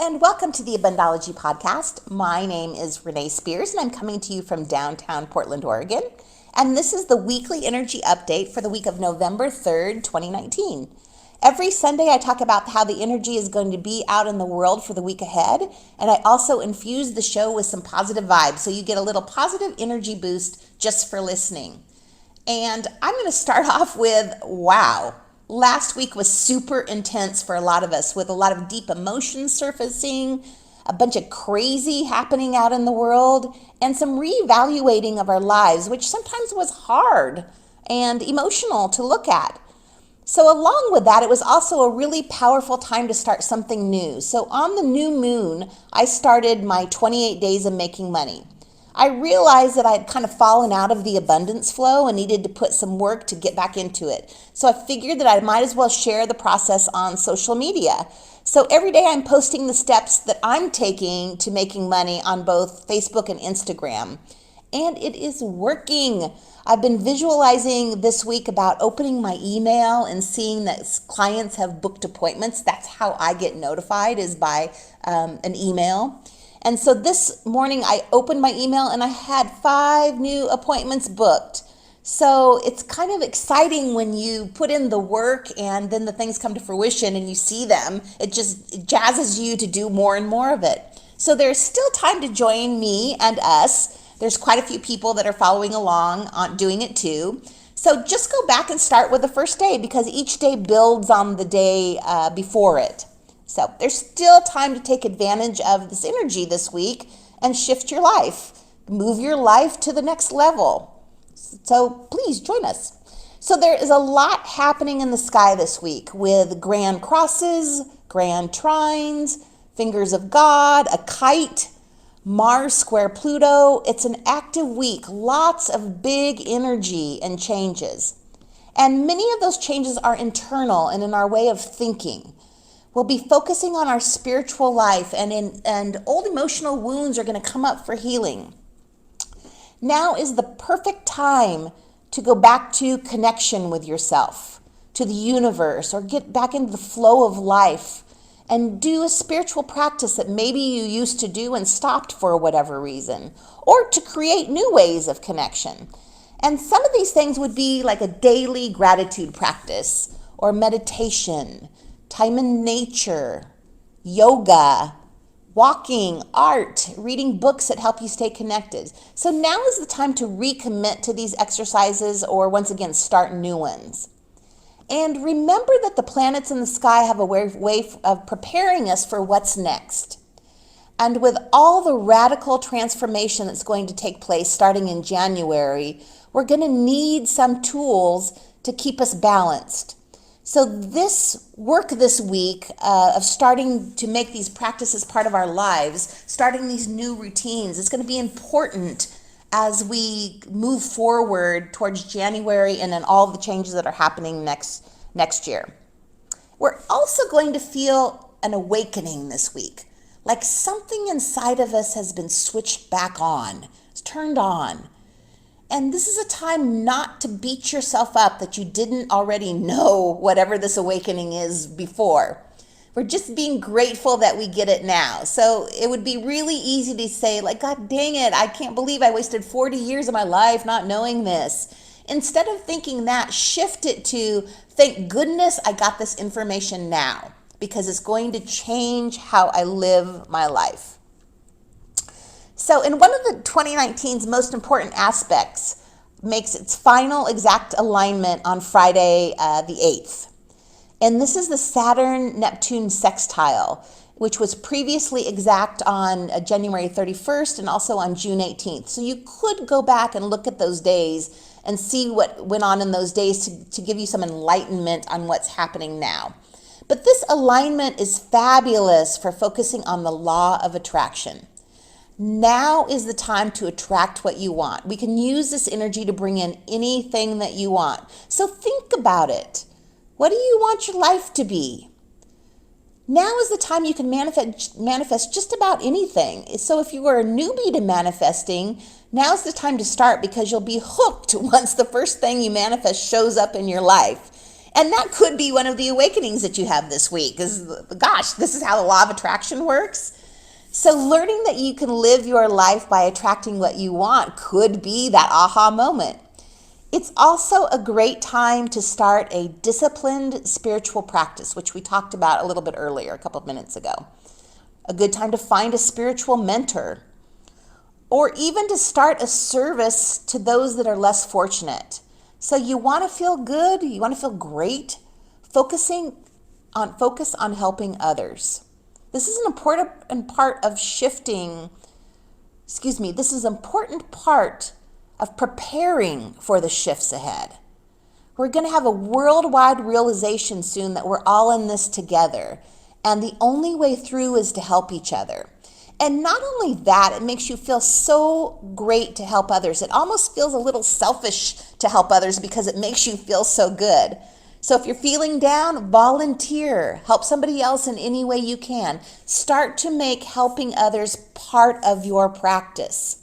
and welcome to the Abundology podcast. My name is Renee Spears, and I'm coming to you from downtown Portland, Oregon. And this is the weekly energy update for the week of November 3rd, 2019. Every Sunday, I talk about how the energy is going to be out in the world for the week ahead, and I also infuse the show with some positive vibes, so you get a little positive energy boost just for listening. And I'm going to start off with, wow. Last week was super intense for a lot of us, with a lot of deep emotions surfacing, a bunch of crazy happening out in the world, and some reevaluating of our lives, which sometimes was hard and emotional to look at. So along with that, it was also a really powerful time to start something new. So on the new moon, I started my 28 days of making money. I realized that I had kind of fallen out of the abundance flow and needed to put some work to get back into it. So I figured that I might as well share the process on social media. So every day I'm posting the steps that I'm taking to making money on both Facebook and Instagram. And it is working. I've been visualizing this week about opening my email and seeing that clients have booked appointments. That's how I get notified, is by an email. And so this morning I opened my email and I had 5 new appointments booked. So it's kind of exciting when you put in the work and then the things come to fruition and you see them. It jazzes you to do more and more of it. So there's still time to join me and us. There's quite a few people that are following along on doing it too. So just go back and start with the first day, because each day builds on the day before it. So there's still time to take advantage of this energy this week and shift your life. Move your life to the next level. So please join us. So there is a lot happening in the sky this week, with grand crosses, grand trines, fingers of God, a kite, Mars square Pluto. It's an active week, lots of big energy and changes. And many of those changes are internal and in our way of thinking. We'll be focusing on our spiritual life, and old emotional wounds are going to come up for healing. Now is the perfect time to go back to connection with yourself, to the universe, or get back into the flow of life and do a spiritual practice that maybe you used to do and stopped for whatever reason, or to create new ways of connection. And some of these things would be like a daily gratitude practice, or meditation, time in nature, yoga, walking, art, reading books that help you stay connected. So now is the time to recommit to these exercises, or once again, start new ones. And remember that the planets in the sky have a way of preparing us for what's next. And with all the radical transformation that's going to take place starting in January, we're going to need some tools to keep us balanced. So this work this week of starting to make these practices part of our lives, starting these new routines, is going to be important as we move forward towards January and then all the changes that are happening next year. We're also going to feel an awakening this week, like something inside of us has been switched back on, it's turned on. And this is a time not to beat yourself up that you didn't already know whatever this awakening is before. We're just being grateful that we get it now. So it would be really easy to say, like, God dang it, I can't believe I wasted 40 years of my life not knowing this. Instead of thinking that, shift it to, thank goodness I got this information now, because it's going to change how I live my life. So in one of the 2019's most important aspects, makes its final exact alignment on Friday the 8th. And this is the Saturn-Neptune sextile, which was previously exact on January 31st and also on June 18th. So you could go back and look at those days and see what went on in those days to give you some enlightenment on what's happening now. But this alignment is fabulous for focusing on the law of attraction. Now is the time to attract what you want. We can use this energy to bring in anything that you want. So think about it. What do you want your life to be? Now is the time you can manifest just about anything. So if you are a newbie to manifesting, now's the time to start, because you'll be hooked once the first thing you manifest shows up in your life. And that could be one of the awakenings that you have this week. Gosh, this is how the law of attraction works. So learning that you can live your life by attracting what you want could be that aha moment. It's also a great time to start a disciplined spiritual practice, which we talked about a little bit earlier, a couple of minutes ago. A good time to find a spiritual mentor, or even to start a service to those that are less fortunate. So you want to feel good, you want to feel great, focus on helping others. This is an important part of this is an important part of preparing for the shifts ahead. We're going to have a worldwide realization soon that we're all in this together, and the only way through is to help each other. And not only that, it makes you feel so great to help others. It almost feels a little selfish to help others because it makes you feel so good. So if you're feeling down, volunteer. Help somebody else in any way you can. Start to make helping others part of your practice.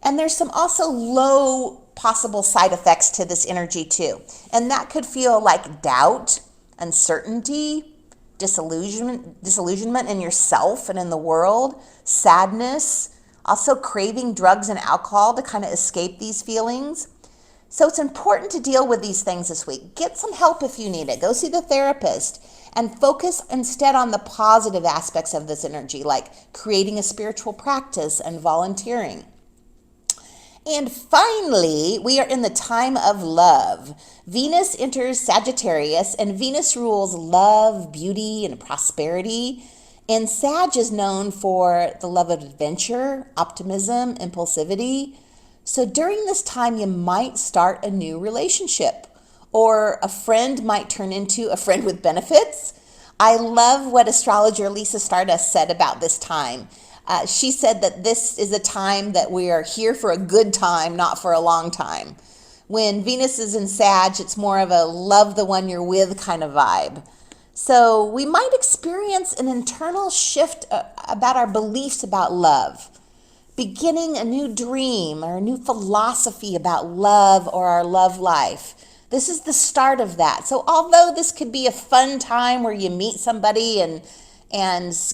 And there's some also low possible side effects to this energy too. And that could feel like doubt, uncertainty, disillusionment in yourself and in the world, sadness, also craving drugs and alcohol to kind of escape these feelings. So it's important to deal with these things this week. Get some help if you need it. Go see the therapist and focus instead on the positive aspects of this energy, like creating a spiritual practice and volunteering. And finally, we are in the time of love. Venus enters Sagittarius, and Venus rules love, beauty, and prosperity. And Sag is known for the love of adventure, optimism, impulsivity. So during this time, you might start a new relationship, or a friend might turn into a friend with benefits. I love what astrologer Lisa Stardust said about this time. She said that this is a time that we are here for a good time, not for a long time. When Venus is in Sag, it's more of a love the one you're with kind of vibe. So we might experience an internal shift about our beliefs about love, beginning a new dream or a new philosophy about love or our love life. This is the start of that. So although this could be a fun time where you meet somebody and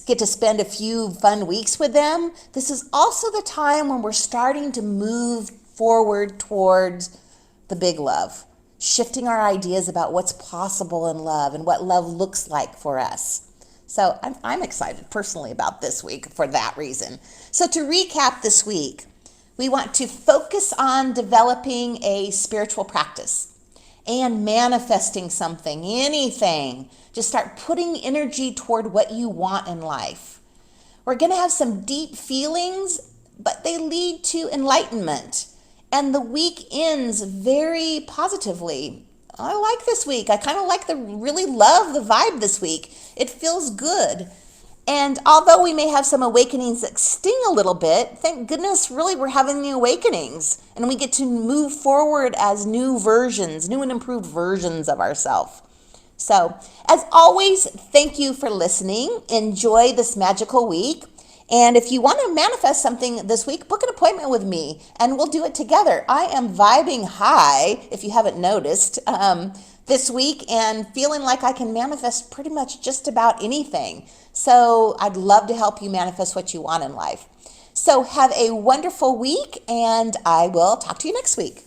get to spend a few fun weeks with them, this is also the time when we're starting to move forward towards the big love, shifting our ideas about what's possible in love and what love looks like for us. So I'm excited personally about this week for that reason. So to recap this week, we want to focus on developing a spiritual practice and manifesting something, anything. Just start putting energy toward what you want in life. We're going to have some deep feelings, but they lead to enlightenment. And the week ends very positively. I like this week. I kind of really love the vibe this week. It feels good. And although we may have some awakenings that sting a little bit, thank goodness really we're having the awakenings. And we get to move forward as new and improved versions of ourselves. So, as always, thank you for listening. Enjoy this magical week. And if you want to manifest something this week, book an appointment with me and we'll do it together. I am vibing high, if you haven't noticed, this week and feeling like I can manifest pretty much just about anything. So I'd love to help you manifest what you want in life. So have a wonderful week and I will talk to you next week.